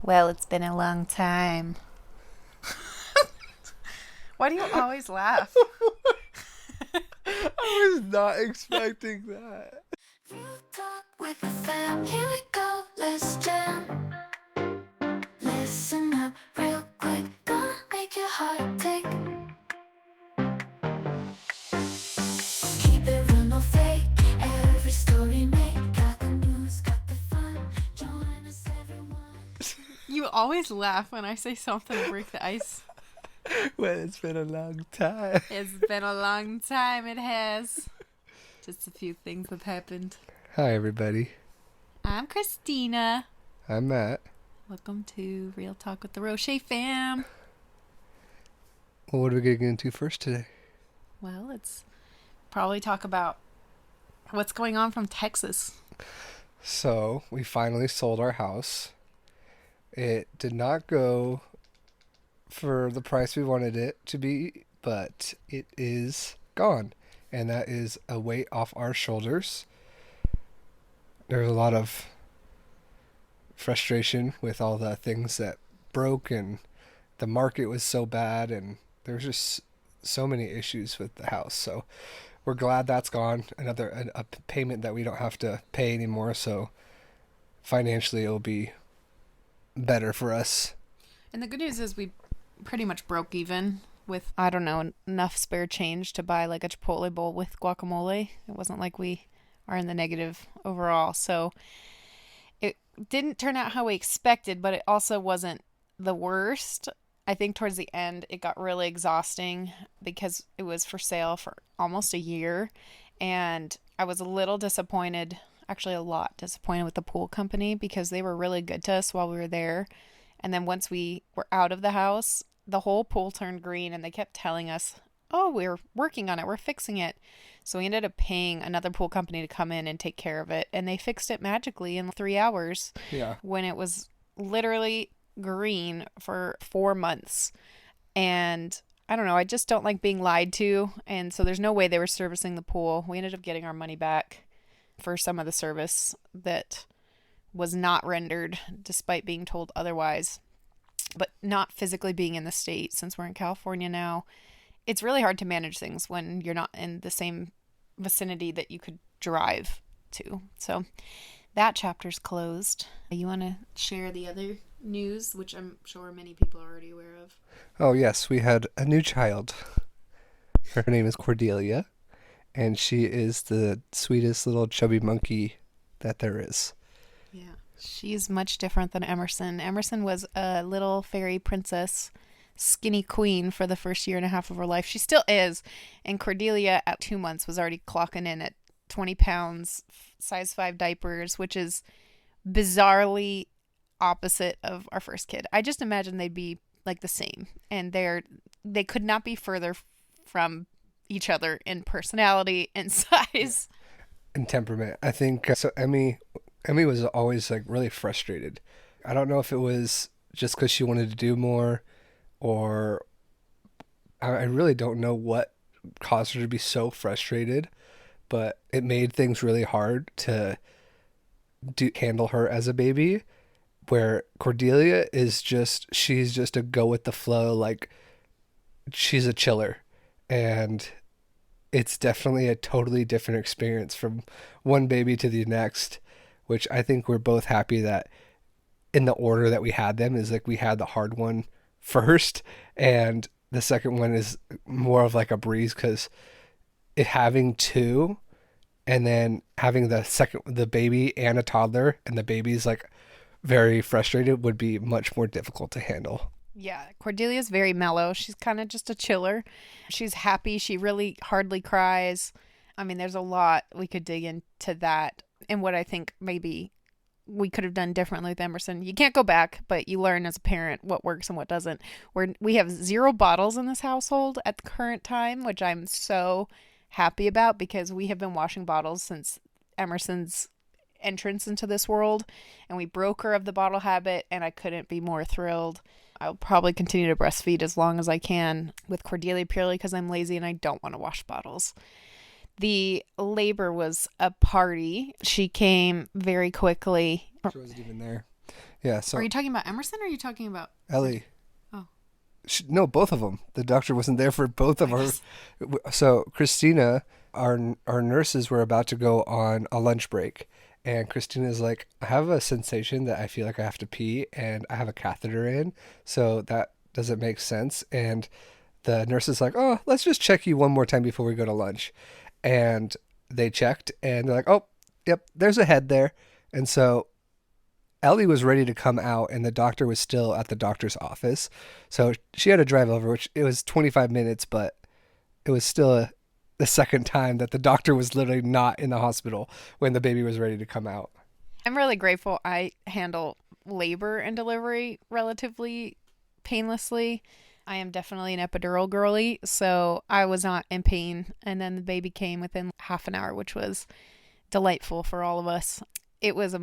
Well, it's been a long time. Why do you always laugh? I was not expecting that. Real talk with the fam. Here we go, let's jam. Listen up real quick. Gonna make your heart tick. Keep it real, no fake. Every story made. Got the news, got the fun. Join us, everyone. You always laugh when I say something to break the ice. Well, it's been a long time. It's been a long time, it has. Just a few things have happened. Hi, everybody. I'm Christina. I'm Matt. Welcome to Real Talk with the Roche fam. Well, what are we going to get into first today? Well, let's probably talk about what's going on from Texas. So, we finally sold our house. It did not go for the price we wanted it to be, but it is gone. And that is a weight off our shoulders. There's a lot of frustration with all the things that broke, and the market was so bad, and there's just so many issues with the house. So we're glad that's gone. A payment that we don't have to pay anymore. So financially, it'll be better for us. And the good news is we pretty much broke even with, I don't know, enough spare change to buy like a Chipotle bowl with guacamole. It wasn't like we are in the negative overall. So it didn't turn out how we expected, but it also wasn't the worst. I think towards the end it got really exhausting because it was for sale for almost a year. And I was a little disappointed, actually a lot disappointed with the pool company because they were really good to us while we were there. And then once we were out of the house, the whole pool turned green and they kept telling us, oh, we're working on it, we're fixing it. So we ended up paying another pool company to come in and take care of it. And they fixed it magically in 3 hours. Yeah. When it was literally green for 4 months. And I don't know, I just don't like being lied to. And so there's no way they were servicing the pool. We ended up getting our money back for some of the service that was not rendered despite being told otherwise. But not physically being in the state, since we're in California now, it's really hard to manage things when you're not in the same vicinity that you could drive to. So that chapter's closed. You want to share the other news, which I'm sure many people are already aware of? Oh, yes, we had a new child. Her name is Cordelia, and she is the sweetest little chubby monkey that there is. Yeah. She's much different than Emerson. Emerson was a little fairy princess, skinny queen for the first year and a half of her life. She still is. And Cordelia at 2 months was already clocking in at 20 pounds, size 5 diapers, which is bizarrely opposite of our first kid. I just imagine they'd be like the same. And they could not be further from each other in personality and size. And temperament. I think so. Emmy was always like really frustrated. I don't know if it was just because she wanted to do more, or I really don't know what caused her to be so frustrated, but it made things really hard to handle her as a baby. Where Cordelia she's just a go with the flow, like she's a chiller, and it's definitely a totally different experience from one baby to the next, which I think we're both happy that in the order that we had them is like we had the hard one first, and the second one is more of like a breeze because it having two and then having the baby and a toddler, and the baby's like very frustrated, would be much more difficult to handle. Yeah, Cordelia's very mellow. She's kind of just a chiller. She's happy. She really hardly cries. I mean, there's a lot we could dig into that and what I think maybe we could have done differently with Emerson. You can't go back, but you learn as a parent what works and what doesn't. We have 0 bottles in this household at the current time, which I'm so happy about because we have been washing bottles since Emerson's entrance into this world, and we broke her of the bottle habit, and I couldn't be more thrilled. I'll probably continue to breastfeed as long as I can with Cordelia purely because I'm lazy and I don't want to wash bottles. The labor was a party. She came very quickly. She wasn't even there. Yeah, Are so you talking about Emerson or are you talking about Ellie. Oh. No, both of them. The doctor wasn't there for both of our. So Christina, our nurses were about to go on a lunch break, and Christina's like, I have a sensation that I feel like I have to pee, and I have a catheter in, so that doesn't make sense. And the nurse is like, oh, let's just check you one more time before we go to lunch, and they checked, and they're like, oh, yep, there's a head there, and so Ellie was ready to come out and the doctor was still at the doctor's office. So she had to drive over, which it was 25 minutes, but it was still the second time that the doctor was literally not in the hospital when the baby was ready to come out. I'm really grateful I handle labor and delivery relatively painlessly. I am definitely an epidural girly, so I was not in pain. And then the baby came within half an hour, which was delightful for all of us. It was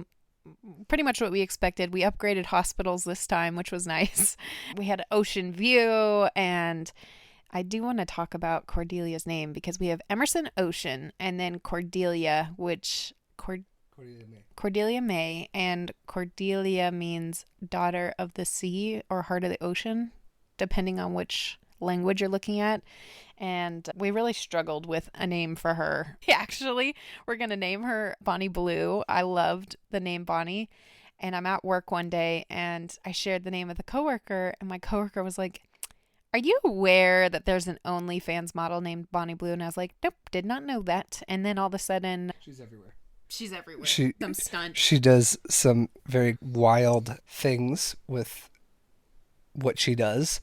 pretty much what we expected. We upgraded hospitals this time, which was nice. We had an ocean view, and I do want to talk about Cordelia's name because we have Emerson Ocean and then Cordelia, which Cordelia May, and Cordelia means daughter of the sea or heart of the ocean, depending on which language you're looking at. And we really struggled with a name for her. Actually, we're going to name her Bonnie Blue. I loved the name Bonnie. And I'm at work one day and I shared the name with a coworker, and my coworker was like, are you aware that there's an OnlyFans model named Bonnie Blue? And I was like, nope, did not know that. And then all of a sudden, She's everywhere. she's everywhere. Some stunt. She does some very wild things with what she does,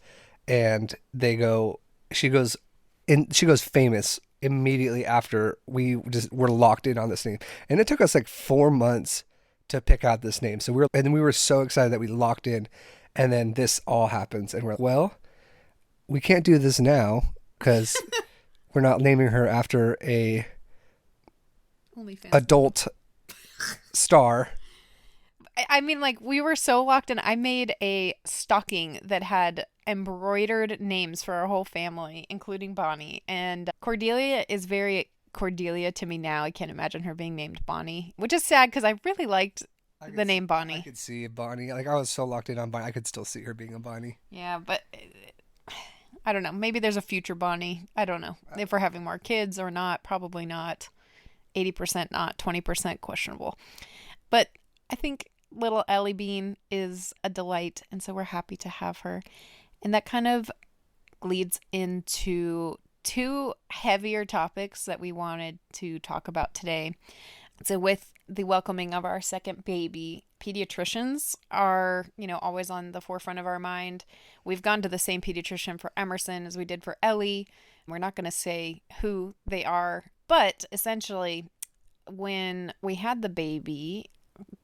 and she goes famous immediately after we just were locked in on this name. And it took us like 4 months to pick out this name. So we were so excited that we locked in, and then this all happens, and we're like, well, we can't do this now because we're not naming her after a OnlyFans adult star. I mean, like, we were so locked in. I made a stocking that had embroidered names for our whole family, including Bonnie. And Cordelia is very Cordelia to me now. I can't imagine her being named Bonnie, which is sad because I really liked the name Bonnie. I could see Bonnie. Like, I was so locked in on Bonnie, I could still see her being a Bonnie. Yeah, but I don't know. Maybe there's a future Bonnie. I don't know if we're having more kids or not. Probably not. 80% not. 20% questionable. But I think little Ellie Bean is a delight, and so we're happy to have her. And that kind of leads into two heavier topics that we wanted to talk about today. So with the welcoming of our second baby, pediatricians are, always on the forefront of our mind. We've gone to the same pediatrician for Emerson as we did for Ellie. We're not going to say who they are, but essentially when we had the baby,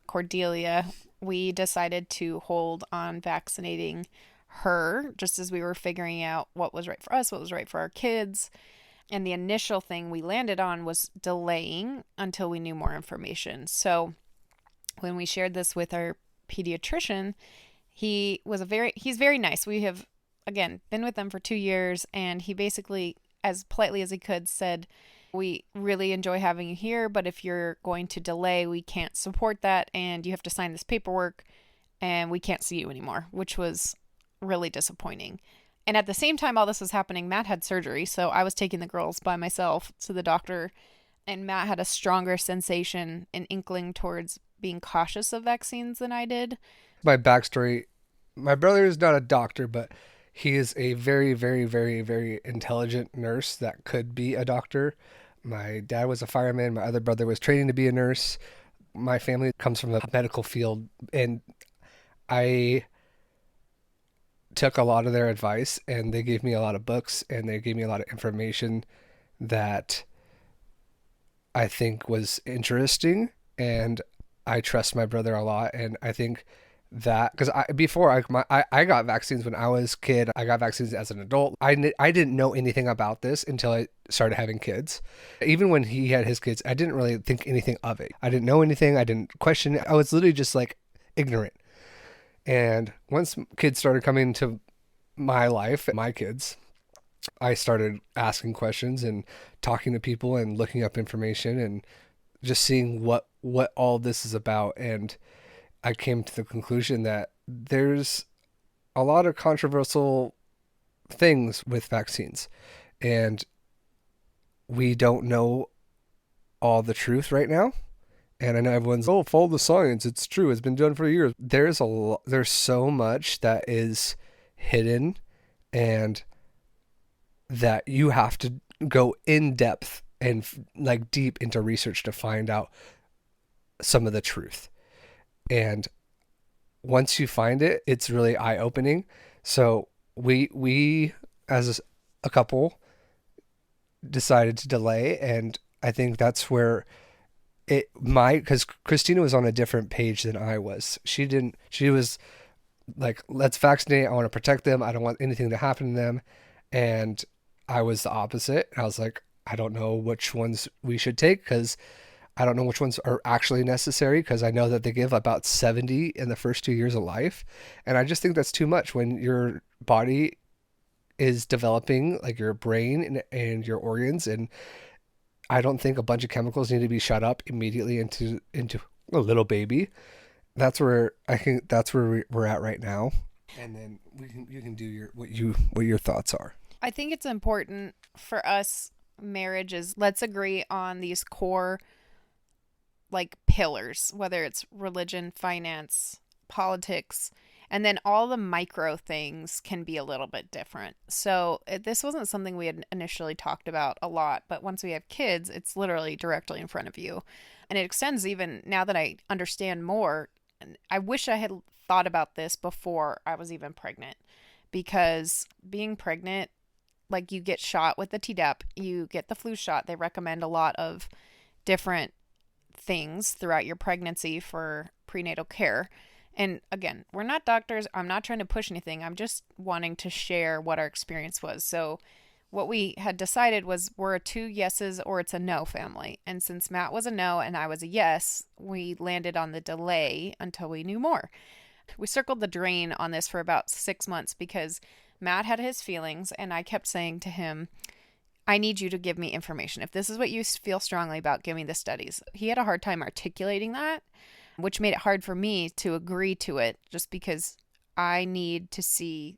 Cordelia, we decided to hold on vaccinating her just as we were figuring out what was right for us, what was right for our kids. And the initial thing we landed on was delaying until we knew more information. So when we shared this with our pediatrician, he's very nice. We have, again, been with them for 2 years, and he basically, as politely as he could, said, we really enjoy having you here, but if you're going to delay, we can't support that, and you have to sign this paperwork, and we can't see you anymore, which was really disappointing. And at the same time all this was happening, Matt had surgery, so I was taking the girls by myself to the doctor, and Matt had a stronger sensation and inkling towards being cautious of vaccines than I did. My backstory, my brother is not a doctor, but he is a very, very, very, very intelligent nurse that could be a doctor. My dad was a fireman. My other brother was training to be a nurse. My family comes from the medical field, and I took a lot of their advice, and they gave me a lot of books, and they gave me a lot of information that I think was interesting, and I trust my brother a lot. And I think that because I got vaccines when I was a kid. I got vaccines as an adult. I didn't know anything about this until I started having kids. Even when he had his kids, I didn't really think anything of it. I didn't know anything. I didn't question it. I was literally just like ignorant. And once kids started coming into my life, my kids, I started asking questions and talking to people and looking up information and just seeing what all this is about. And I came to the conclusion that there's a lot of controversial things with vaccines, and we don't know all the truth right now. And I know everyone's, oh, follow the science. It's true. It's been done for years. There's so much that is hidden, and that you have to go in depth and like deep into research to find out some of the truth. And once you find it, it's really eye opening. So we as a couple decided to delay, and I think that's where it might, because Christina was on a different page than I was. She was like, let's vaccinate. I want to protect them. I don't want anything to happen to them. And I was the opposite. I was like, I don't know which ones we should take, because I don't know which ones are actually necessary, because I know that they give about 70 in the first 2 years of life. And I just think that's too much when your body is developing, like your brain and your organs. And I don't think a bunch of chemicals need to be shot up immediately into a little baby. That's where I think that's where we're at right now. And then you can do what your thoughts are. I think it's important for us marriages. Let's agree on these core like pillars, whether it's religion, finance, politics, and then all the micro things can be a little bit different. So this wasn't something we had initially talked about a lot, but once we have kids, it's literally directly in front of you. And it extends even now that I understand more. I wish I had thought about this before I was even pregnant, because being pregnant, like you get shot with the Tdap, you get the flu shot. They recommend a lot of different things throughout your pregnancy for prenatal care. And again, we're not doctors. I'm not trying to push anything. I'm just wanting to share what our experience was. So what we had decided was we're a 2 yeses or it's a no family. And since Matt was a no and I was a yes, we landed on the delay until we knew more. We circled the drain on this for about 6 months because Matt had his feelings, and I kept saying to him, I need you to give me information. If this is what you feel strongly about, give me the studies. He had a hard time articulating that, which made it hard for me to agree to it, just because I need to see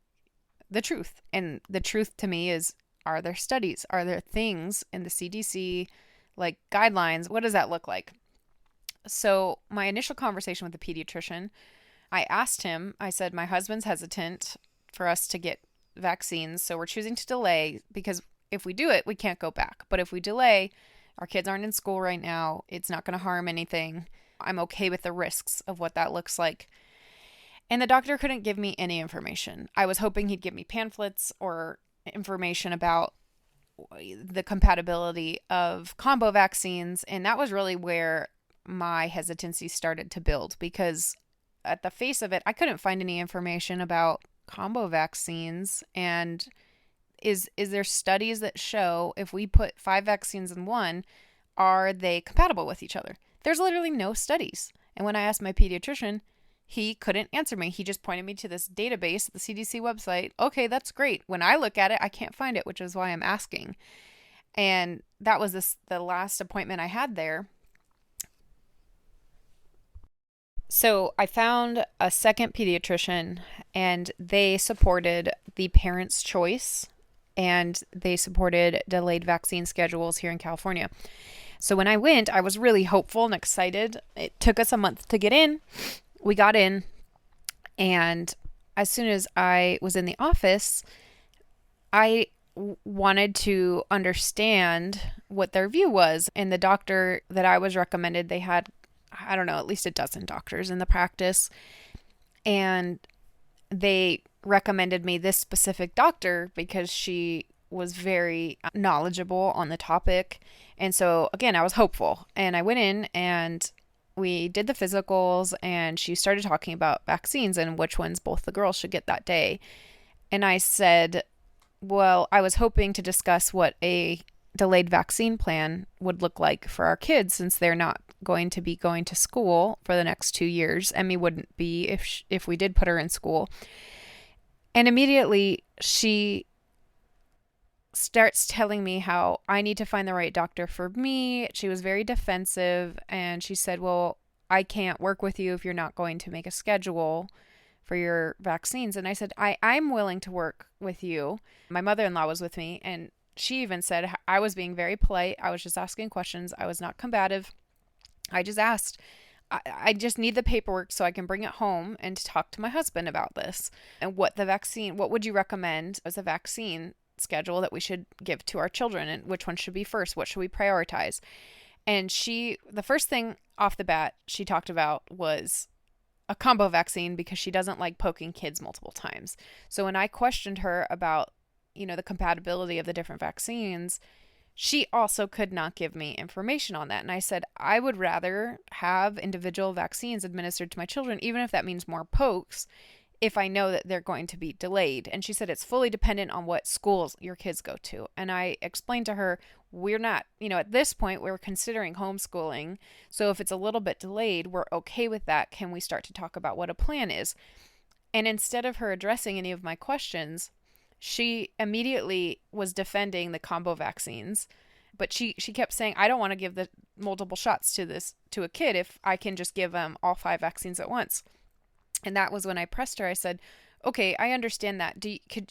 the truth. And the truth to me is, are there studies? Are there things in the CDC, like guidelines? What does that look like? So my initial conversation with the pediatrician, I asked him, I said, my husband's hesitant for us to get vaccines, so we're choosing to delay, because if we do it, we can't go back. But if we delay, our kids aren't in school right now. It's not going to harm anything. I'm okay with the risks of what that looks like. And the doctor couldn't give me any information. I was hoping he'd give me pamphlets or information about the compatibility of combo vaccines. And that was really where my hesitancy started to build, because at the face of it, I couldn't find any information about combo vaccines. And is there studies that show if we put 5 vaccines in one, are they compatible with each other? There's literally no studies. And when I asked my pediatrician, he couldn't answer me. He just pointed me to this database, the CDC website. Okay, that's great. When I look at it, I can't find it, which is why I'm asking. And that was the last appointment I had there. So I found a second pediatrician, and they supported the parents' choice, and they supported delayed vaccine schedules here in California. So when I went, I was really hopeful and excited. It took us a month to get in. We got in, and as soon as I was in the office, I wanted to understand what their view was. And the doctor that I was recommended, they had, I don't know, at least a dozen doctors in the practice. And they recommended me this specific doctor because she was very knowledgeable on the topic. And so, again, I was hopeful. And I went in and we did the physicals, and she started talking about vaccines and which ones both the girls should get that day. And I said, well, I was hoping to discuss what a delayed vaccine plan would look like for our kids, since they're not going to be going to school for the next 2 years. Emmy wouldn't be if we did put her in school. And immediately she starts telling me how I need to find the right doctor for me. She was very defensive, and she said, well, I can't work with you if you're not going to make a schedule for your vaccines. And I said, I'm willing to work with you. My mother-in-law was with me, and she even said I was being very polite. I was just asking questions. I was not combative. I just asked. I just need the paperwork so I can bring it home and to talk to my husband about this and what would you recommend as a vaccine schedule that we should give to our children, and which one should be first? What should we prioritize? And the first thing off the bat she talked about was a combo vaccine because she doesn't like poking kids multiple times. So when I questioned her about, the compatibility of the different vaccines, she also could not give me information on that. And I said, I would rather have individual vaccines administered to my children, even if that means more pokes, if I know that they're going to be delayed. And she said, it's fully dependent on what schools your kids go to. And I explained to her, we're not, at this point, we're considering homeschooling. So if it's a little bit delayed, we're okay with that. Can we start to talk about what a plan is? And instead of her addressing any of my questions, she immediately was defending the combo vaccines, but she kept saying, I don't want to give the multiple shots to a kid if I can just give them all 5 vaccines at once. And that was when I pressed her. I said, okay, I understand that.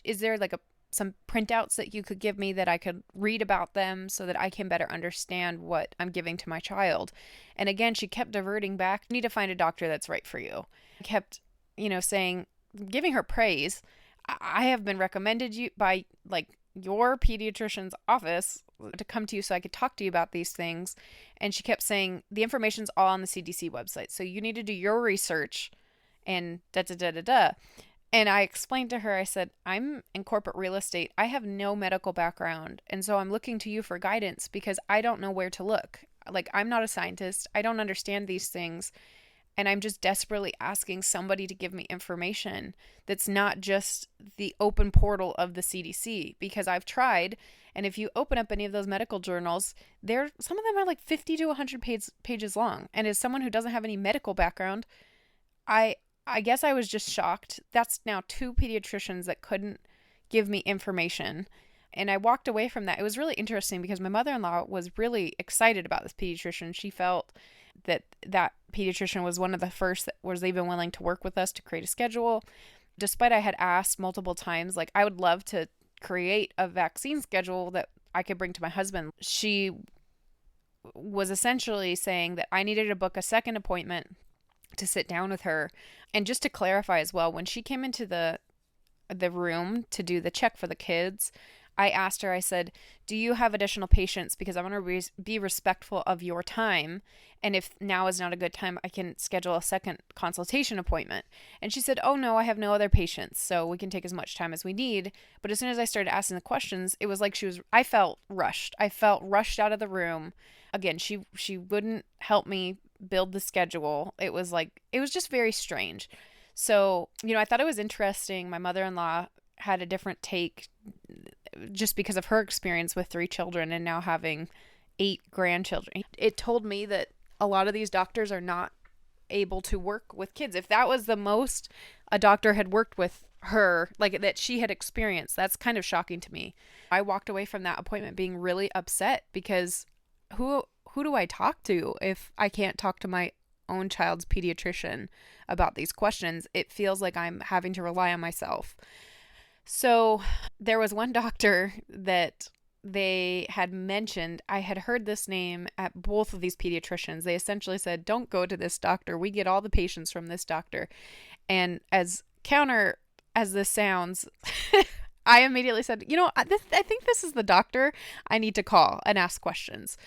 Is there like some printouts that you could give me that I could read about them so that I can better understand what I'm giving to my child? And again, she kept diverting back. You need to find a doctor that's right for you. I kept, saying, giving her praise. I have been recommended you by your pediatrician's office to come to you so I could talk to you about these things. And she kept saying the information's all on the CDC website. So you need to do your research and da da da da da. And I explained to her, I said, I'm in corporate real estate. I have no medical background. And so I'm looking to you for guidance because I don't know where to look. I'm not a scientist. I don't understand these things. And I'm just desperately asking somebody to give me information that's not just the open portal of the CDC, because I've tried. And if you open up any of those medical journals, some of them are 50 to 100 pages long. And as someone who doesn't have any medical background, I guess I was just shocked. That's now 2 pediatricians that couldn't give me information. And I walked away from that. It was really interesting because my mother-in-law was really excited about this pediatrician. She felt that pediatrician was one of the first that was even willing to work with us to create a schedule. Despite I had asked multiple times, I would love to create a vaccine schedule that I could bring to my husband. She was essentially saying that I needed to book a second appointment to sit down with her. And just to clarify as well, when she came into the room to do the check for the kids, I asked her, I said, do you have additional patients? Because I want to be respectful of your time. And if now is not a good time, I can schedule a second consultation appointment. And she said, oh no, I have no other patients. So we can take as much time as we need. But as soon as I started asking the questions, it was like I felt rushed. I felt rushed out of the room. Again, she wouldn't help me build the schedule. It was just very strange. So, I thought it was interesting. My mother-in-law had a different take just because of her experience with 3 children and now having 8 grandchildren. It told me that a lot of these doctors are not able to work with kids. If that was the most a doctor had worked with her, that she had experienced, that's kind of shocking to me. I walked away from that appointment being really upset because who do I talk to if I can't talk to my own child's pediatrician about these questions? It feels like I'm having to rely on myself. So there was one doctor that they had mentioned. I had heard this name at both of these pediatricians. They essentially said, don't go to this doctor. We get all the patients from this doctor. And as counter as this sounds, I immediately said, I think this is the doctor I need to call and ask questions.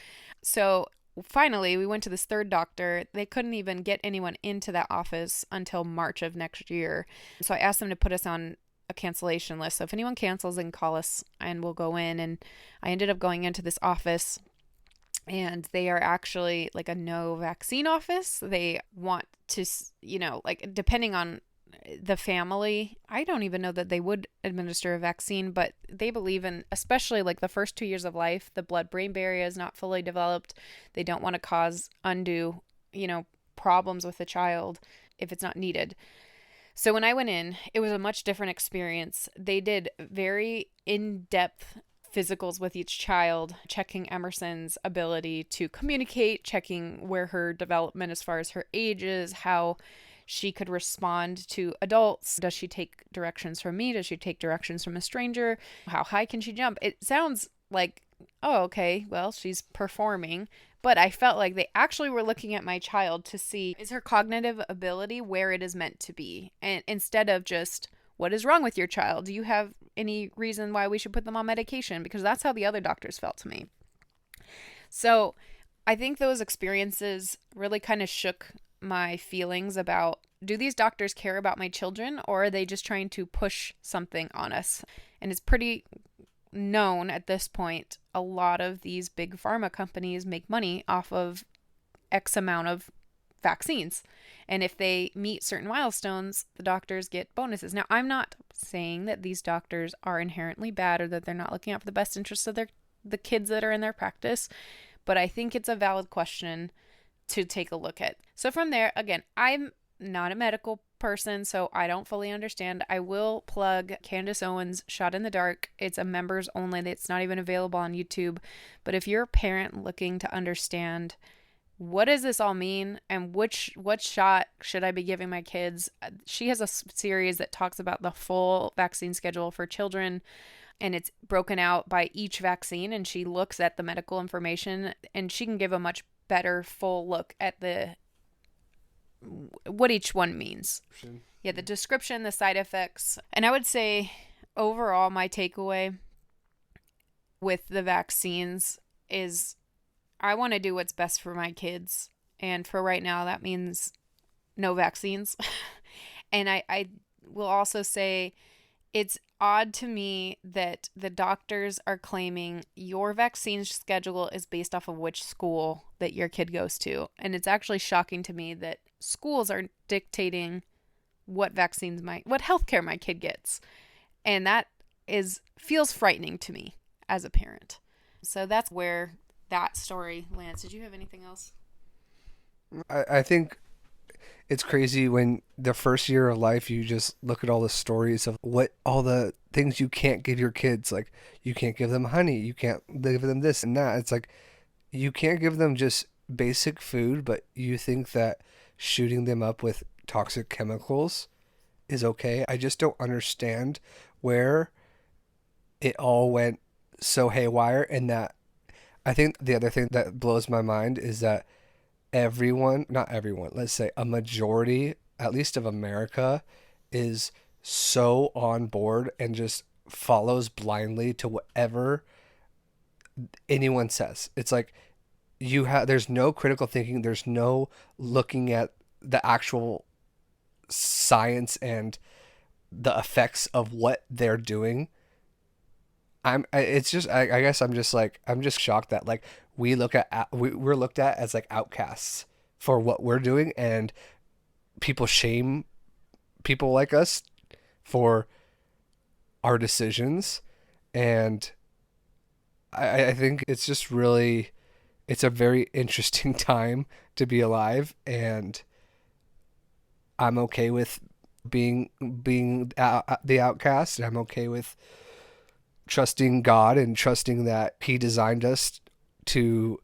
So finally, we went to this third doctor. They couldn't even get anyone into that office until March of next year. So I asked them to put us on a cancellation list. So if anyone cancels, they can call us and we'll go in. And I ended up going into this office, and they are actually a no vaccine office. They want to, depending on the family, I don't even know that they would administer a vaccine, but they believe in, especially the first 2 years of life, the blood-brain barrier is not fully developed. They don't want to cause undue, problems with the child if it's not needed. So when I went in, it was a much different experience. They did very in-depth physicals with each child, checking Emerson's ability to communicate, checking where her development as far as her age is, how she could respond to adults. Does she take directions from me? Does she take directions from a stranger? How high can she jump? It sounds like, oh, okay, well, she's performing. But I felt like they actually were looking at my child to see, is her cognitive ability where it is meant to be? And instead of just, what is wrong with your child? Do you have any reason why we should put them on medication? Because that's how the other doctors felt to me. So I think those experiences really kind of shook my feelings about, do these doctors care about my children, or are they just trying to push something on us? And it's pretty known at this point, a lot of these big pharma companies make money off of X amount of vaccines. And if they meet certain milestones, the doctors get bonuses. Now, I'm not saying that these doctors are inherently bad or that they're not looking out for the best interests of the kids that are in their practice, but I think it's a valid question to take a look at. So from there, again, I'm not a medical person, so I don't fully understand. I will plug Candace Owens' Shot in the Dark. It's a members only. It's not even available on YouTube. But if you're a parent looking to understand, what does this all mean, and what shot should I be giving my kids? She has a series that talks about the full vaccine schedule for children, and it's broken out by each vaccine, and she looks at the medical information, and she can give a much better full look at what each one means. Yeah, the description, the side effects. And I would say overall my takeaway with the vaccines is I want to do what's best for my kids. And for right now, that means no vaccines. And I will also say it's odd to me that the doctors are claiming your vaccine schedule is based off of which school that your kid goes to. And it's actually shocking to me that schools are dictating what healthcare my kid gets. And that feels frightening to me as a parent. So that's where that story lands. Did you have anything else? I think it's crazy when the first year of life, you just look at all the stories of all the things you can't give your kids. Like, you can't give them honey. You can't give them this and that. It's like, you can't give them just basic food, but you think that shooting them up with toxic chemicals is okay. I just don't understand where it all went so haywire. And that, I think the other thing that blows my mind is that not everyone, let's say a majority, at least of America, is so on board and just follows blindly to whatever anyone says. It's like there's no critical thinking. There's no looking at the actual science and the effects of what they're doing. I guess I'm just shocked that like we're looked at as like outcasts for what we're doing, and people shame people like us for our decisions. And I think it's just really, it's a very interesting time to be alive, and I'm okay with being the outcast, and I'm okay with trusting God and trusting that He designed us to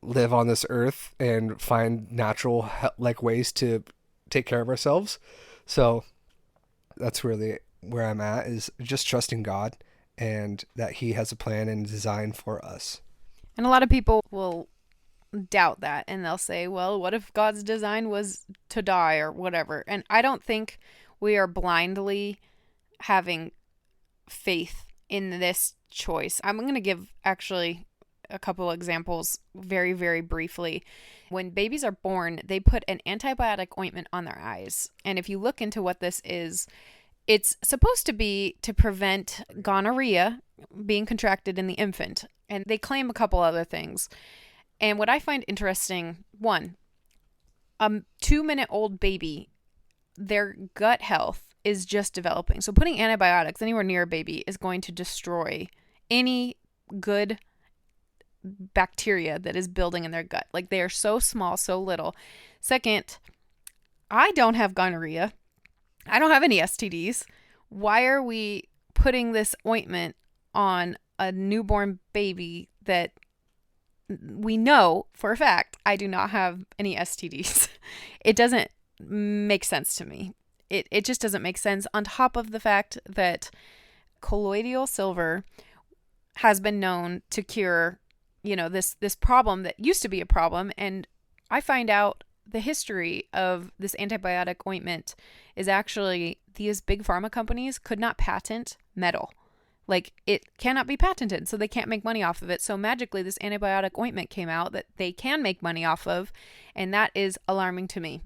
live on this earth and find natural like ways to take care of ourselves. So that's really where I'm at, is just trusting God and that He has a plan and design for us. And a lot of people will doubt that, and they'll say, well, what if God's design was to die or whatever? And I don't think we are blindly having faith in this choice. I'm going to give actually a couple examples very, very briefly. When babies are born, they put an antibiotic ointment on their eyes. And if you look into what this is, it's supposed to be to prevent gonorrhea being contracted in the infant. And they claim a couple other things. And what I find interesting, one, a 2-minute-old baby, their gut health is just developing. So putting antibiotics anywhere near a baby is going to destroy any good bacteria that is building in their gut. Like, they are so small, so little. Second, I don't have gonorrhea. I don't have any STDs. Why are we putting this ointment on a newborn baby that we know for a fact I do not have any STDs. It doesn't make sense to me. It just doesn't make sense, on top of the fact that colloidal silver has been known to cure, this problem that used to be a problem. And I find out the history of this antibiotic ointment is actually these big pharma companies could not patent metal. Like, it cannot be patented, so they can't make money off of it. So magically, this antibiotic ointment came out that they can make money off of, and that is alarming to me.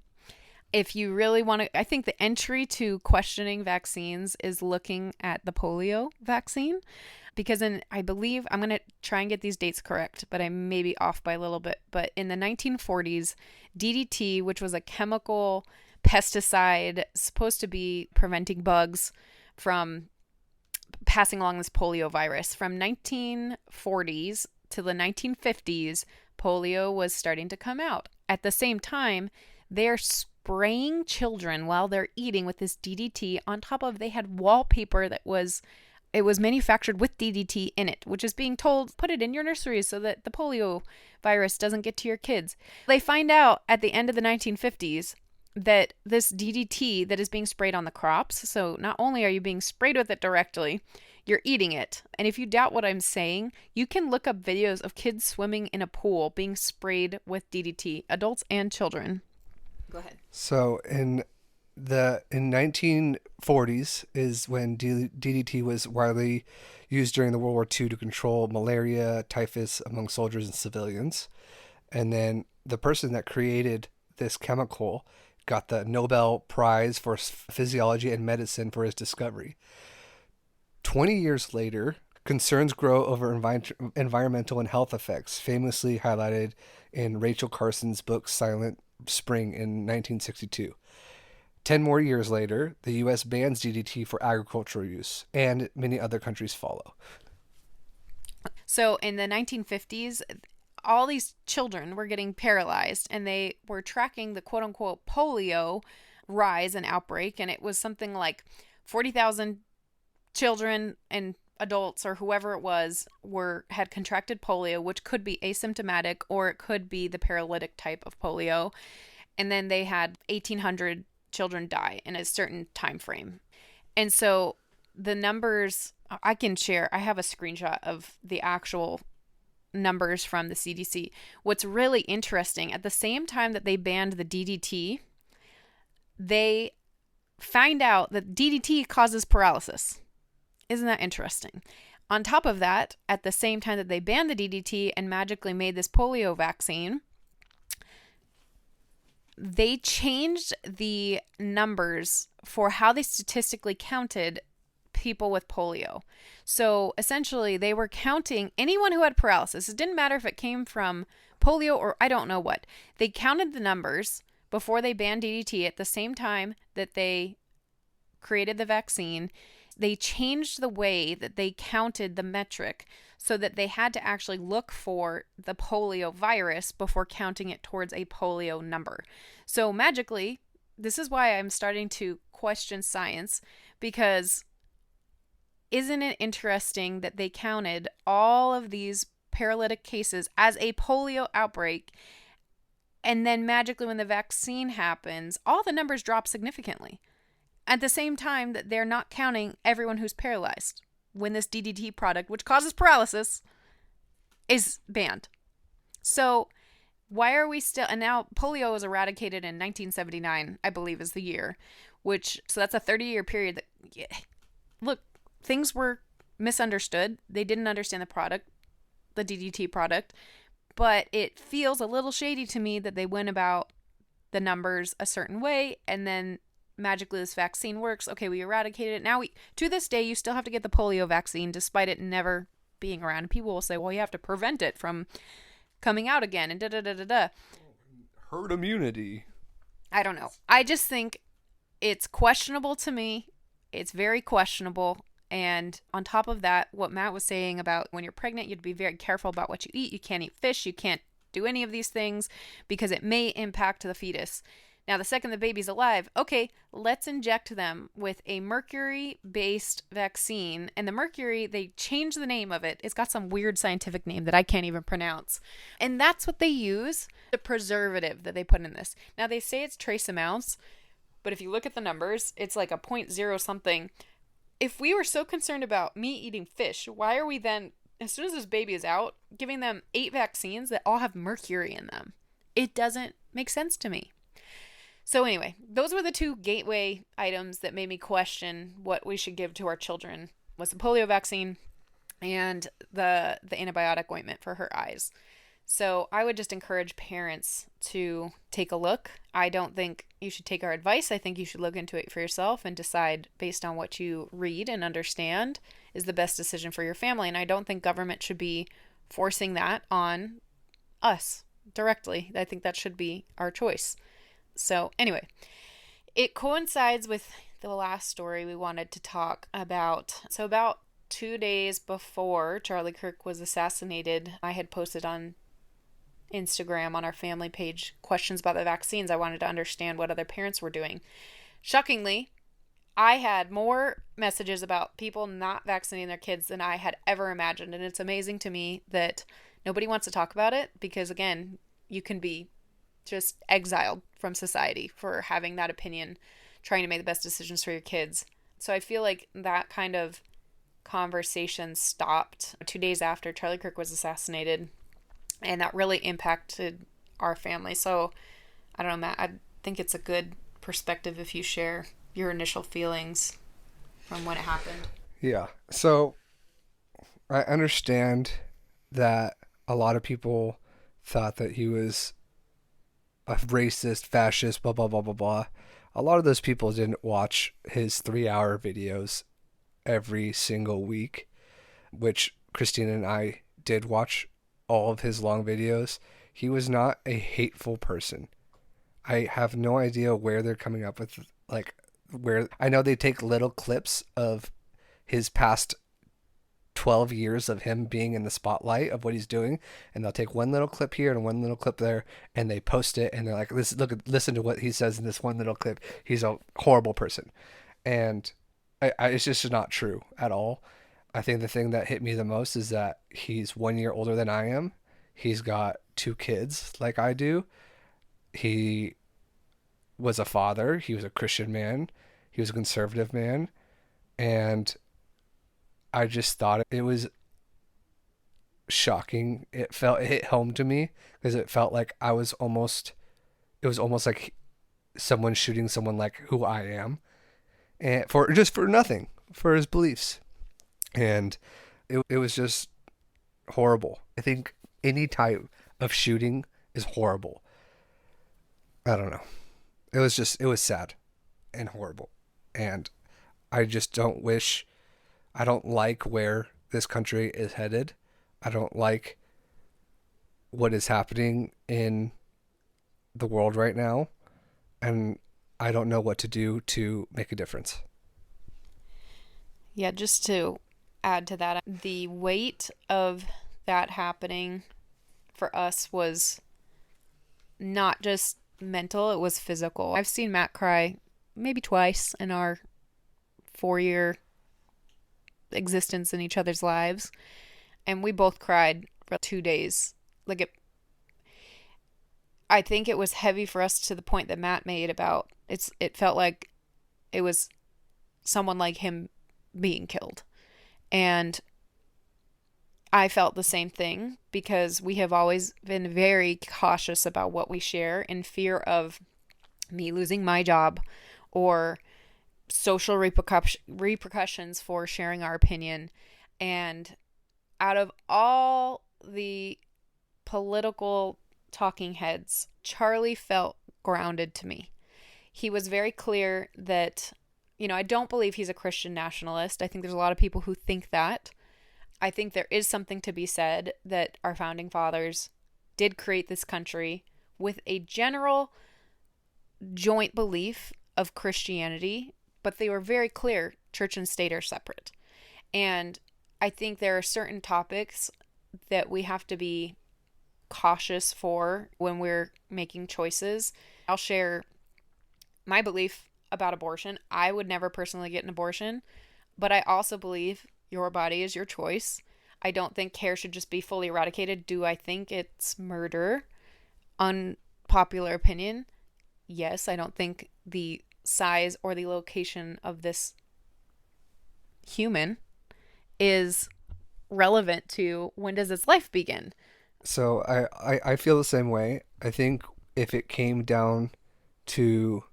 If you really want to, I think the entry to questioning vaccines is looking at the polio vaccine, because I believe, I'm going to try and get these dates correct, but I may be off by a little bit. But in the 1940s, DDT, which was a chemical pesticide supposed to be preventing bugs from passing along this polio virus, from 1940s to the 1950s, polio was starting to come out. At the same time, they're spraying children while they're eating with this DDT. On top of, they had wallpaper that was manufactured with DDT in it, which is being told, put it in your nurseries so that the polio virus doesn't get to your kids. They find out at the end of the 1950s that this DDT that is being sprayed on the crops, so not only are you being sprayed with it directly, you're eating it. And if you doubt what I'm saying, you can look up videos of kids swimming in a pool being sprayed with DDT, adults and children. Go ahead. So in 1940s is when DDT was widely used during the World War II to control malaria, typhus among soldiers and civilians. And then the person that created this chemical got the Nobel Prize for Physiology and Medicine for his discovery. 20 years later, concerns grow over environmental and health effects, famously highlighted in Rachel Carson's book Silent Spring in 1962. 10 more years later, the U.S. bans DDT for agricultural use, and many other countries follow. So in the 1950s, all these children were getting paralyzed, and they were tracking the quote-unquote polio rise and outbreak, and it was something like 40,000 children and adults, or whoever it was, had contracted polio, which could be asymptomatic, or it could be the paralytic type of polio. And then they had 1,800 children die in a certain time frame. And so the numbers, I can share, I have a screenshot of the actual numbers from the CDC. What's really interesting, at the same time that they banned the DDT, they find out that DDT causes paralysis. Isn't that interesting? On top of that, at the same time that they banned the DDT and magically made this polio vaccine, they changed the numbers for how they statistically counted people with polio. So essentially, they were counting anyone who had paralysis. It didn't matter if it came from polio or I don't know what. They counted the numbers before they banned DDT at the same time that they created the vaccine. They changed the way that they counted the metric so that they had to actually look for the polio virus before counting it towards a polio number. So magically, this is why I'm starting to question science, because isn't it interesting that they counted all of these paralytic cases as a polio outbreak, and then magically when the vaccine happens, all the numbers drop significantly. At the same time that they're not counting everyone who's paralyzed when this DDT product, which causes paralysis, is banned. So why are we still, and now polio was eradicated in 1979, I believe is the year, so that's a 30-year period that, look, things were misunderstood. They didn't understand the product, the DDT product, but it feels a little shady to me that they went about the numbers a certain way, and then magically this vaccine works. Okay, we eradicated it. Now to this day, you still have to get the polio vaccine despite it never being around. People will say, well, you have to prevent it from coming out again and da-da-da-da-da. Herd immunity. I don't know. I just think it's questionable to me. It's very questionable. And on top of that, what Matt was saying about when you're pregnant, you have to be very careful about what you eat. You can't eat fish. You can't do any of these things because it may impact the fetus. Now, the second the baby's alive, okay, let's inject them with a mercury based vaccine. And the mercury, they changed the name of it. It's got some weird scientific name that I can't even pronounce. And that's what they use, the preservative that they put in this. Now, they say it's trace amounts, but if you look at the numbers, it's like a 0.0 something. If we were so concerned about me eating fish, why are we then, as soon as this baby is out, giving them 8 vaccines that all have mercury in them? It doesn't make sense to me. So anyway, those were the 2 gateway items that made me question what we should give to our children, was the polio vaccine and the antibiotic ointment for her eyes. So I would just encourage parents to take a look. I don't think you should take our advice. I think you should look into it for yourself and decide based on what you read and understand is the best decision for your family. And I don't think government should be forcing that on us directly. I think that should be our choice. So anyway, it coincides with the last story we wanted to talk about. So about 2 days before Charlie Kirk was assassinated, I had posted on Instagram on our family page questions about the vaccines. I wanted to understand what other parents were doing. Shockingly, I had more messages about people not vaccinating their kids than I had ever imagined. And it's amazing to me that nobody wants to talk about it because, again, you can be just exiled from society for having that opinion, trying to make the best decisions for your kids. So I feel like that kind of conversation stopped 2 days after Charlie Kirk was assassinated, and that really impacted our family. So I don't know, Matt, I think it's a good perspective if you share your initial feelings from when it happened. Yeah. So I understand that a lot of people thought that he was a racist, fascist, blah, blah, blah, blah, blah. A lot of those people didn't watch his 3-hour videos every single week, which Christina and I did watch all of his long videos. He was not a hateful person. I have no idea where they're coming up with, like, where I know they take little clips of his past 12 years of him being in the spotlight of what he's doing, and they'll take one little clip here and one little clip there, and they post it, and they're like, listen to what he says in this one little clip. He's a horrible person. And it's just not true at all. I think the thing that hit me the most is that he's 1 year older than I am. He's got 2 kids like I do. He was a father. He was a Christian man. He was a conservative man. And I just thought it was shocking. It hit home to me because it felt like it was almost like someone shooting someone like who I am, and for nothing, for his beliefs. And it was just horrible. I think any type of shooting is horrible. I don't know. It was sad and horrible. And I just I don't like where this country is headed. I don't like what is happening in the world right now. And I don't know what to do to make a difference. Yeah, just to add to that, the weight of that happening for us was not just mental, it was physical. I've seen Matt cry maybe twice in our 4-year existence in each other's lives, and we both cried for 2 days. I think it was heavy for us to the point that Matt made about it felt like it was someone like him being killed. And I felt the same thing because we have always been very cautious about what we share in fear of me losing my job or social repercussions for sharing our opinion. And out of all the political talking heads, Charlie felt grounded to me. He was very clear that, I don't believe he's a Christian nationalist. I think there's a lot of people who think that. I think there is something to be said that our founding fathers did create this country with a general joint belief of Christianity, but they were very clear church and state are separate. And I think there are certain topics that we have to be cautious for when we're making choices. I'll share my belief about abortion, I would never personally get an abortion, but I also believe your body is your choice. I don't think care should just be fully eradicated. Do I think it's murder? Unpopular opinion. Yes, I don't think the size or the location of this human is relevant to when does its life begin. So I feel the same way. I think if it came down to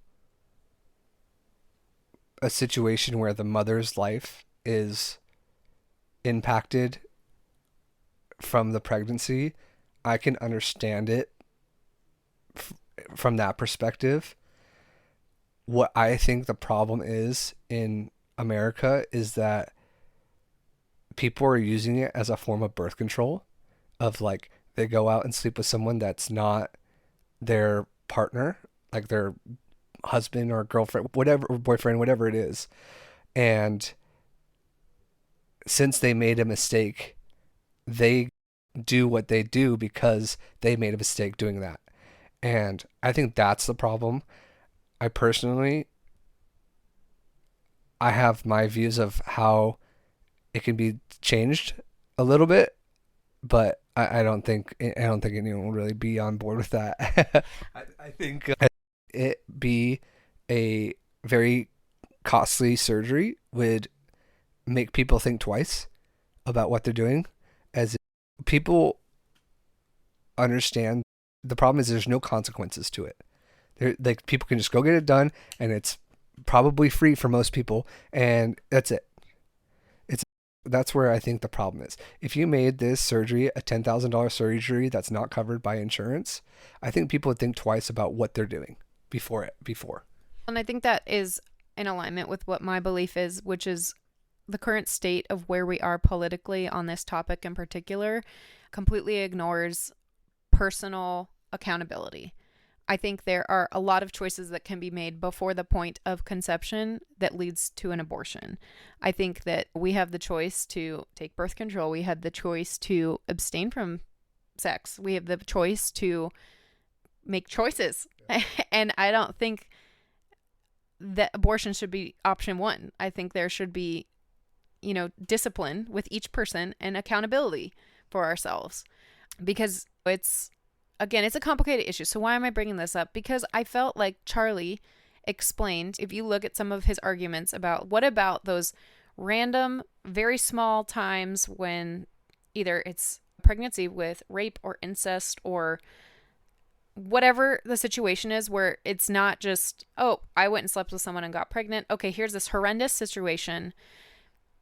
a situation where the mother's life is impacted from the pregnancy, I can understand it from that perspective. What I think the problem is in America is that people are using it as a form of birth control, of like they go out and sleep with someone that's not their partner, like their husband or girlfriend, whatever, or boyfriend, whatever it is. And since they made a mistake, they do what they do because they made a mistake doing that. And I think that's the problem. I personally, I have my views of how it can be changed a little bit, but I don't think anyone will really be on board with that. I think it be a very costly surgery would make people think twice about what they're doing, as people understand the problem is there's no consequences to it. Like people can just go get it done, and it's probably free for most people, and that's it. That's where I think the problem is. If you made this surgery a $10,000 surgery that's not covered by insurance, I think people would think twice about what they're doing before. And I think that is in alignment with what my belief is, which is the current state of where we are politically on this topic in particular completely ignores personal accountability. I think there are a lot of choices that can be made before the point of conception that leads to an abortion. I think that we have the choice to take birth control. We have the choice to abstain from sex. We have the choice to make choices. And I don't think that abortion should be option one. I think there should be, discipline with each person and accountability for ourselves, because it's a complicated issue. So why am I bringing this up? Because I felt like Charlie explained, if you look at some of his arguments about what about those random, very small times when either it's pregnancy with rape or incest or whatever the situation is, where it's not just, oh, I went and slept with someone and got pregnant. Okay, here's this horrendous situation.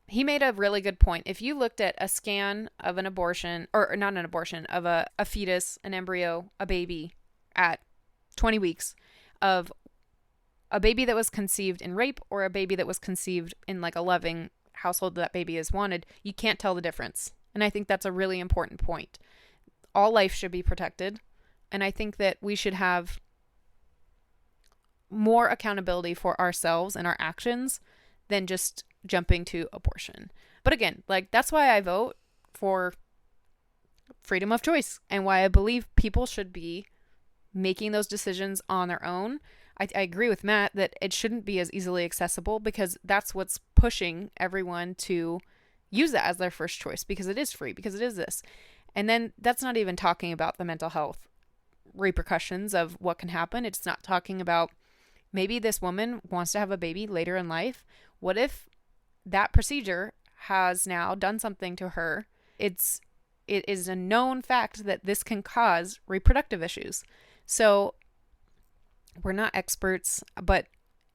He made a really good point. If you looked at a scan of an abortion, or not an abortion, of a fetus, an embryo, a baby at 20 weeks, of a baby that was conceived in rape or a baby that was conceived in like a loving household that baby is wanted, you can't tell the difference. And I think that's a really important point. All life should be protected. And I think that we should have more accountability for ourselves and our actions than just jumping to abortion. But again, like that's why I vote for freedom of choice and why I believe people should be making those decisions on their own. I agree with Matt that it shouldn't be as easily accessible, because that's what's pushing everyone to use that as their first choice, because it is free, because it is this. And then that's not even talking about the mental health repercussions of what can happen. It's not talking about maybe this woman wants to have a baby later in life. What if that procedure has now done something to her? It is a known fact that this can cause reproductive issues. So we're not experts, but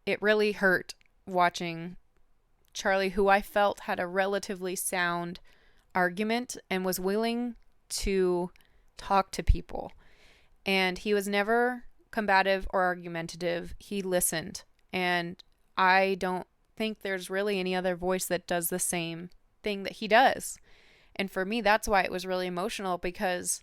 it really hurt watching Charlie, who I felt had a relatively sound argument and was willing to talk to people. And he was never combative or argumentative. He listened. And I don't think there's really any other voice that does the same thing that he does. And for me, that's why it was really emotional, because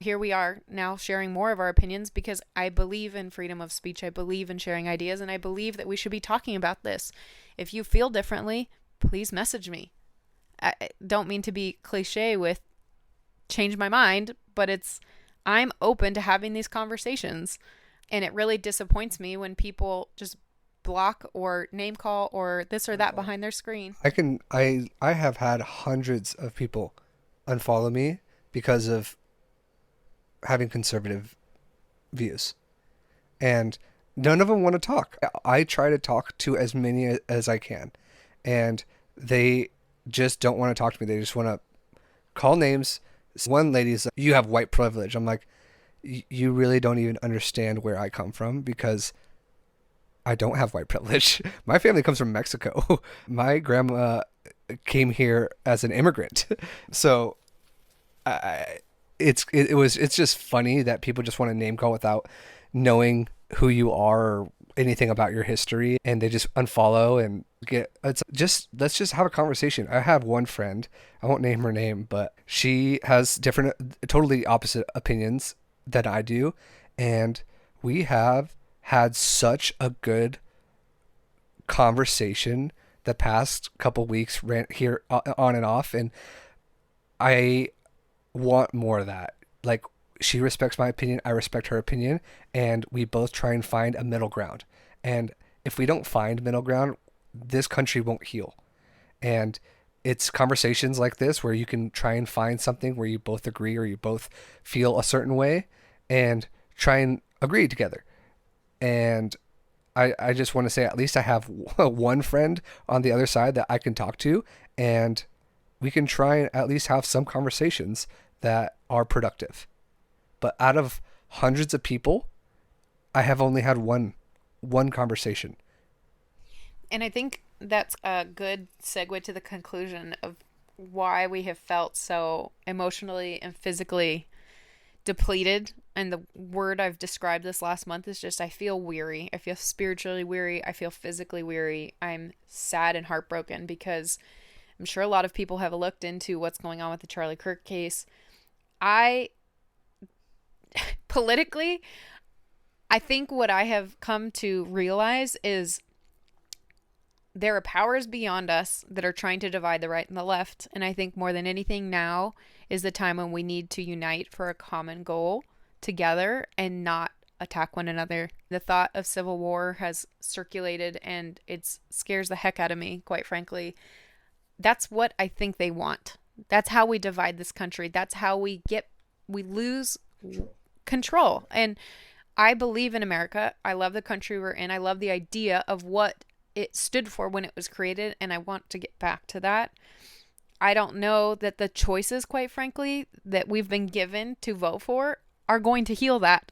here we are now sharing more of our opinions, because I believe in freedom of speech. I believe in sharing ideas, and I believe that we should be talking about this. If you feel differently, please message me. I don't mean to be cliche with change my mind, but I'm open to having these conversations. And it really disappoints me when people just block or name call or this or that behind their screen. I have had hundreds of people unfollow me because of having conservative views. And none of them want to talk. I try to talk to as many as I can. And they just don't want to talk to me. They just want to call names. One lady's like, you have white privilege. I'm like, you really don't even understand where I come from, because I don't have white privilege. My family comes from Mexico. My grandma came here as an immigrant. So it's just funny that people just want to name call without knowing who you are or anything about your history, and they just unfollow and let's just have a conversation. I have one friend, I won't name her name, but she has different, totally opposite opinions than I do, and we have had such a good conversation the past couple weeks, ran here on and off, and I want more of that. Like, she respects my opinion, I respect her opinion, and we both try and find a middle ground. And if we don't find middle ground, this country won't heal. And it's conversations like this where you can try and find something where you both agree or you both feel a certain way and try and agree together. And I just want to say, at least I have one friend on the other side that I can talk to, and we can try and at least have some conversations that are productive. But out of hundreds of people, I have only had one conversation. And I think that's a good segue to the conclusion of why we have felt so emotionally and physically depleted. And the word I've described this last month is just, I feel weary. I feel spiritually weary. I feel physically weary. I'm sad and heartbroken because I'm sure a lot of people have looked into what's going on with the Charlie Kirk case. Politically, I think what I have come to realize is there are powers beyond us that are trying to divide the right and the left. And I think more than anything now is the time when we need to unite for a common goal together and not attack one another. The thought of civil war has circulated and it scares the heck out of me, quite frankly. That's what I think they want. That's how we divide this country. That's how we lose control. And I believe in America. I love the country we're in. I love the idea of what it stood for when it was created, and I want to get back to that. I don't know that the choices, quite frankly, that we've been given to vote for are going to heal that.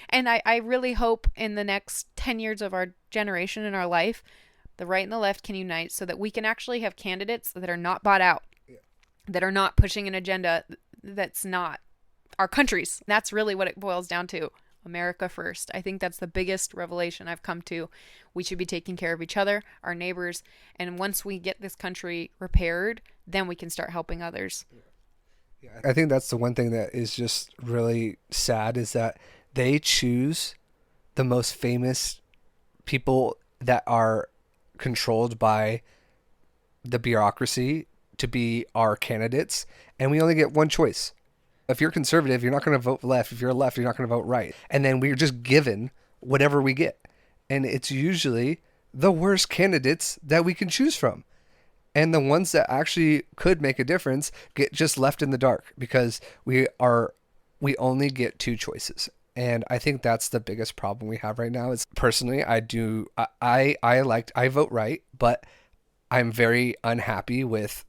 And I really hope in the next 10 years of our generation and our life, the right and the left can unite so that we can actually have candidates that are not bought out, that are not pushing an agenda that's not our country's. That's really what it boils down to. America first. I think that's the biggest revelation I've come to. We should be taking care of each other, our neighbors, and once we get this country repaired, then we can start helping others. Yeah, I think that's the one thing that is just really sad, is that they choose the most famous people that are controlled by the bureaucracy to be our candidates, and we only get one choice. If you're conservative, you're not going to vote left. If you're left, you're not going to vote right. And then we're just given whatever we get. And it's usually the worst candidates that we can choose from. And the ones that actually could make a difference get just left in the dark because we only get two choices. And I think that's the biggest problem we have right now. Is personally, I vote right, but I'm very unhappy with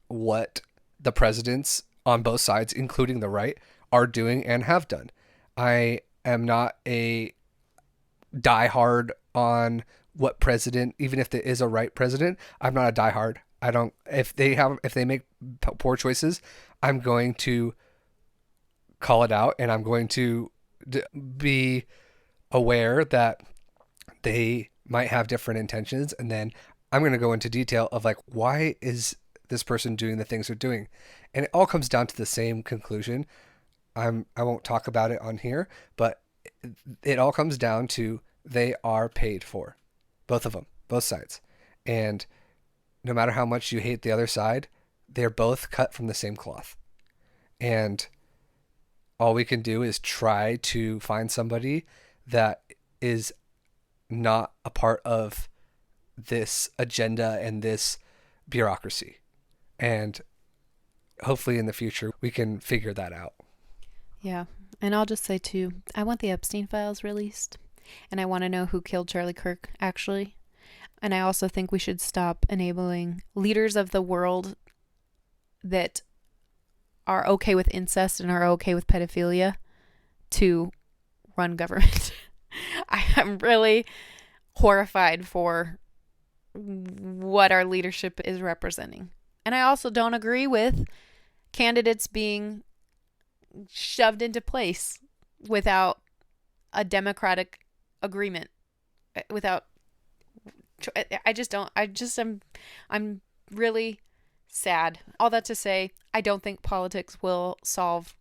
what the presidents on both sides, including the right, are doing and have done. I am not a diehard on what president, even if there is a right president, I'm not a diehard. I don't, if they make poor choices, I'm going to call it out, and I'm going to be aware that they might have different intentions, and then I'm going to go into detail of like, why is this person doing the things they're doing? And it all comes down to the same conclusion. I won't talk about it on here, but it all comes down to they are paid for. Both of them, both sides. And no matter how much you hate the other side, they're both cut from the same cloth. And all we can do is try to find somebody that is not a part of this agenda and this bureaucracy. And hopefully in the future we can figure that out. Yeah. And I'll just say too, I want the Epstein files released. And I want to know who killed Charlie Kirk, actually. And I also think we should stop enabling leaders of the world that are okay with incest and are okay with pedophilia to run government. I am really horrified for what our leadership is representing. And I also don't agree with candidates being shoved into place without a democratic agreement, without I'm really sad. All that to say, I don't think politics will solve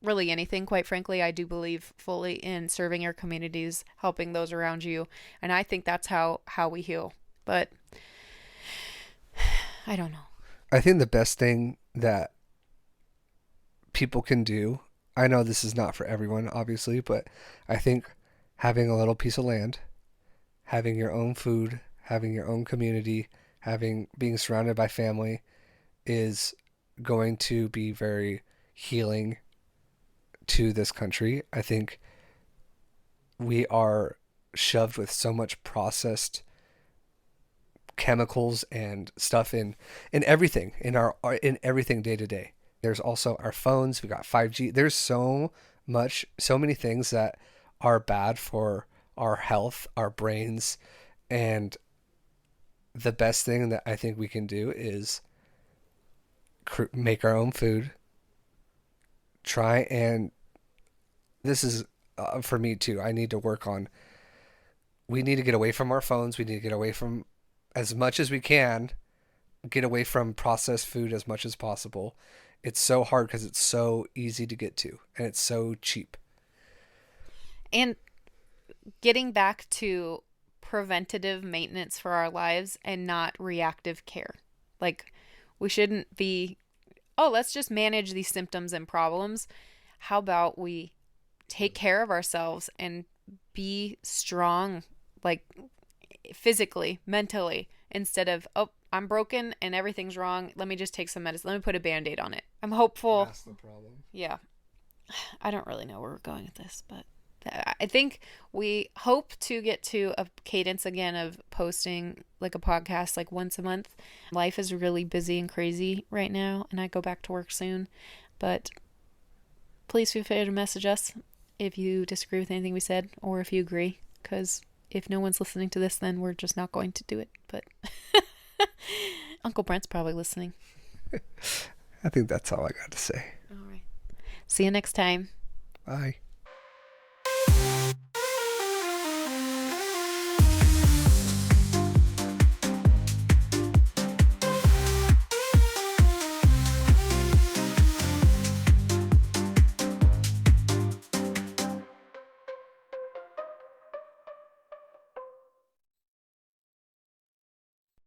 really anything, quite frankly. I do believe fully in serving your communities, helping those around you, and I think that's how we heal. But I don't know. I think the best thing that people can do, I know this is not for everyone, obviously, but I think having a little piece of land, having your own food, having your own community, being surrounded by family is going to be very healing to this country. I think we are shoved with so much processed chemicals and stuff in everything, in everything day to day. There's also our phones. We got 5G. There's so many things that are bad for our health, our brains, and the best thing that I think we can do is make our own food. Try and this is for me too. I need to work on. We need to get away from our phones. We need to get away from, as much as we can, get away from processed food as much as possible. It's so hard because it's so easy to get to and it's so cheap. And getting back to preventative maintenance for our lives and not reactive care. Like, we shouldn't be, oh, let's just manage these symptoms and problems. How about we take care of ourselves and be strong, like physically, mentally, instead of, oh, I'm broken and everything's wrong. Let me just take some medicine. Let me put a Band-Aid on it. I'm hopeful. That's the problem. Yeah. I don't really know where we're going with this, but I think we hope to get to a cadence again of posting like a podcast like once a month. Life is really busy and crazy right now, and I go back to work soon. But please feel free to message us if you disagree with anything we said or if you agree, because if no one's listening to this, then we're just not going to do it. But Uncle Brent's probably listening. I think that's all I got to say. All right. See you next time. Bye.